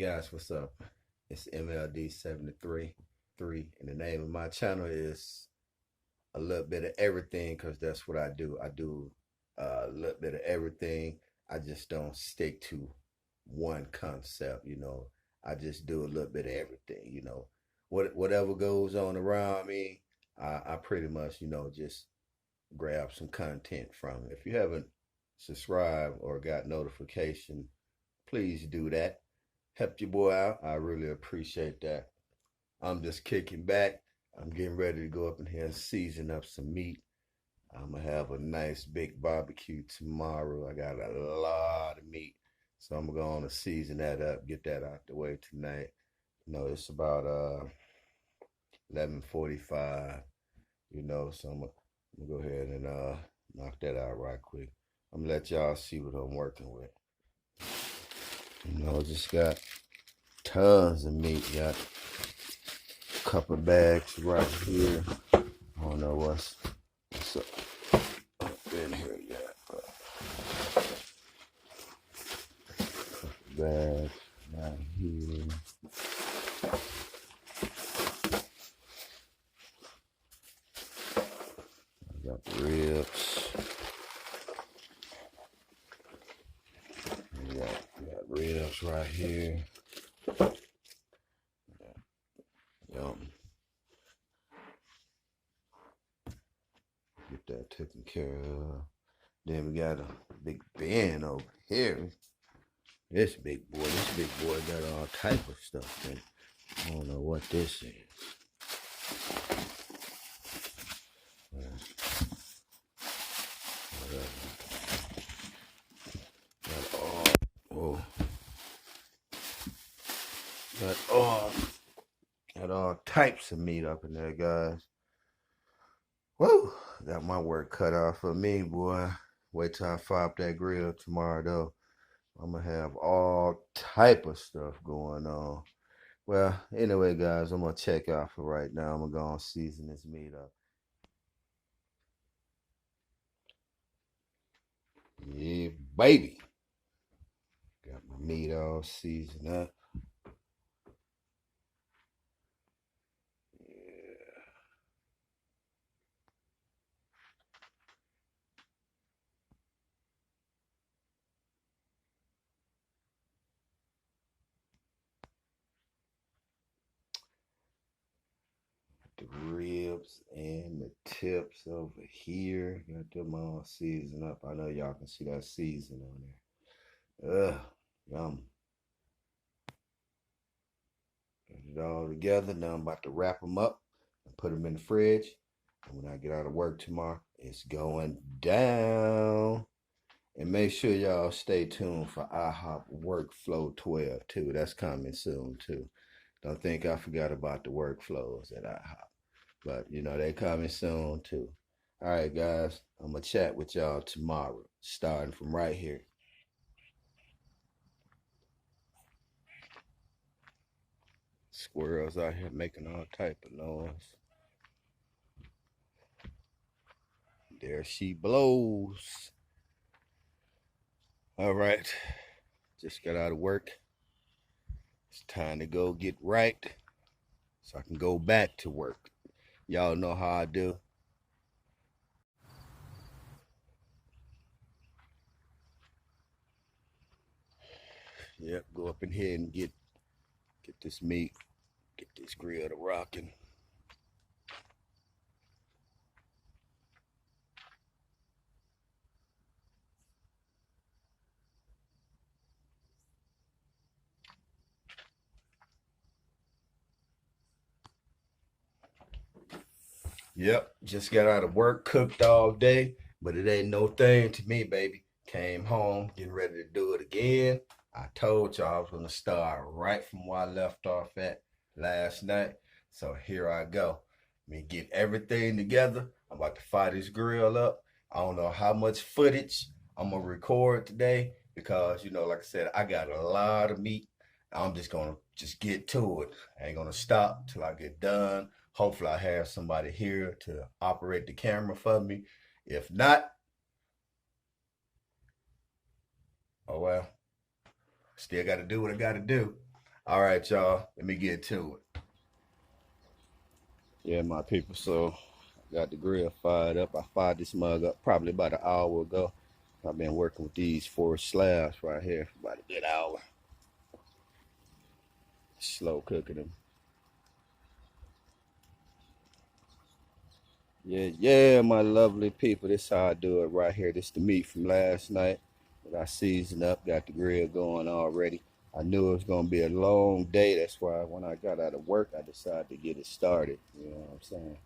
guys, what's up? It's MLD 73 and the name of my channel is a little bit of everything because that's what I do. I do a little bit of everything. I just don't stick to one concept, I just do a little bit of everything, Whatever goes on around me, I pretty much, just grab some content from it. If you haven't subscribed or got notification, please do that. Help your boy out. I really appreciate that. I'm just kicking back. I'm getting ready to go up in here and season up some meat. I'm gonna have a nice big barbecue tomorrow. I got a lot of meat, so I'm gonna go on and season that up, get that out the way tonight. It's about 11:45. So I'm gonna go ahead and knock that out right quick. I'm gonna let y'all see what I'm working with. Just got tons of meat. Got a couple bags right here. I don't know what's up in here yet, but bags right here. I got the ribs. We got ribs right here. Yum. Get that taken care of. Then we got a big bin over here. This big boy got all type of stuff in it. I don't know what this is. Got all types of meat up in there, guys. Woo! Got my work cut out for me, boy. Wait till I fire up that grill tomorrow, though. I'm gonna have all type of stuff going on. Well, anyway, guys, I'm gonna check out for right now. I'm gonna go and season this meat up. Yeah, baby. Got my meat all seasoned up. The ribs and the tips over here. Got them all seasoned up. I know y'all can see that season on there. Yum. Get it all together. Now I'm about to wrap them up and put them in the fridge. And when I get out of work tomorrow, it's going down. And make sure y'all stay tuned for IHOP Workflow 12 too. That's coming soon too. Don't think I forgot about the workflows at IHOP. But they coming soon too. All right, guys. I'm gonna chat with y'all tomorrow, starting from right here. Squirrels out here making all type of noise. There she blows. All right. Just got out of work. It's time to go get right so I can go back to work. Y'all know how I do. Yep, go up in here and get this meat, get this grill to rocking. Yep, just got out of work, cooked all day, but it ain't no thing to me, baby. Came home, getting ready to do it again. I told y'all I was gonna start right from where I left off at last night. So here I go. Me get everything together. I'm about to fire this grill up. I don't know how much footage I'm gonna record today because like I said, I got a lot of meat. I'm just gonna get to it. I ain't gonna stop till I get done. Hopefully I have somebody here to operate the camera for me. If not, oh well. Still got to do what I got to do. All right, y'all. Let me get to it. Yeah, my people. So I got the grill fired up. I fired this mug up probably about an hour ago. I've been working with these 4 slabs right here for about a good hour. Slow cooking them. Yeah, yeah, my lovely people. This is how I do it right here. This is the meat from last night that I seasoned up. Got the grill going already. I knew it was going to be a long day. That's why when I got out of work, I decided to get it started. You know what I'm saying?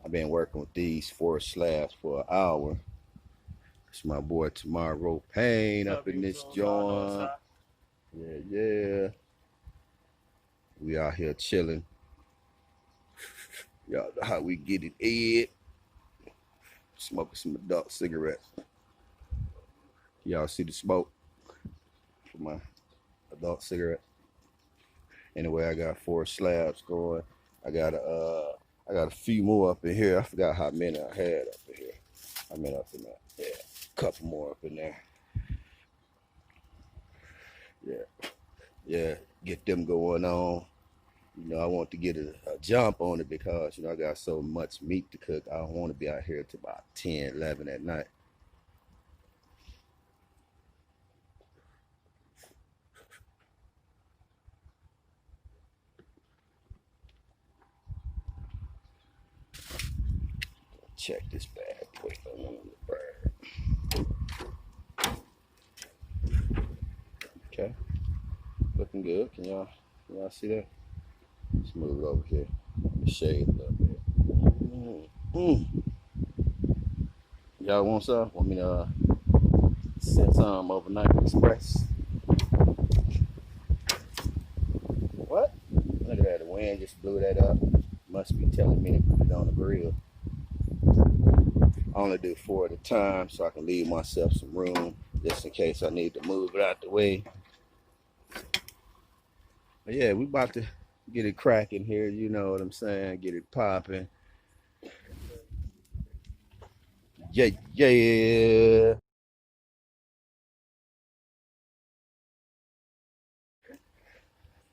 I've been working with these 4 slabs for an hour. It's my boy Tomorrow Payne up in this joint. Yeah, yeah. We out here chilling. Y'all know how we get it, Ed. Smoking some adult cigarettes. Y'all see the smoke for my adult cigarette. Anyway, I got 4 slabs going. I got a few more up in here. I forgot how many I had up in here. How many up in there? Yeah, a couple more up in there. Yeah, yeah. Get them going on. You know, I want to get a jump on it because, you know, I got so much meat to cook. I don't want to be out here till about 10, 11 at night. Check this bag quick. I want to burn. Okay, looking good. Can y'all see that? Let's move it over here. Let me shade a little bit. Y'all want some? Want me to send some overnight express? What? Look at that. The wind just blew that up. Must be telling me to put it on the grill. I only do 4 at a time so I can leave myself some room just in case I need to move it out the way. But yeah, we about to get it cracking here. You know what I'm saying? Get it popping. Yeah, yeah.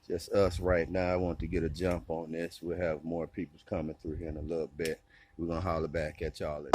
Just us right now. I want to get a jump on this. We'll have more people coming through here in a little bit. We're going to holler back at y'all.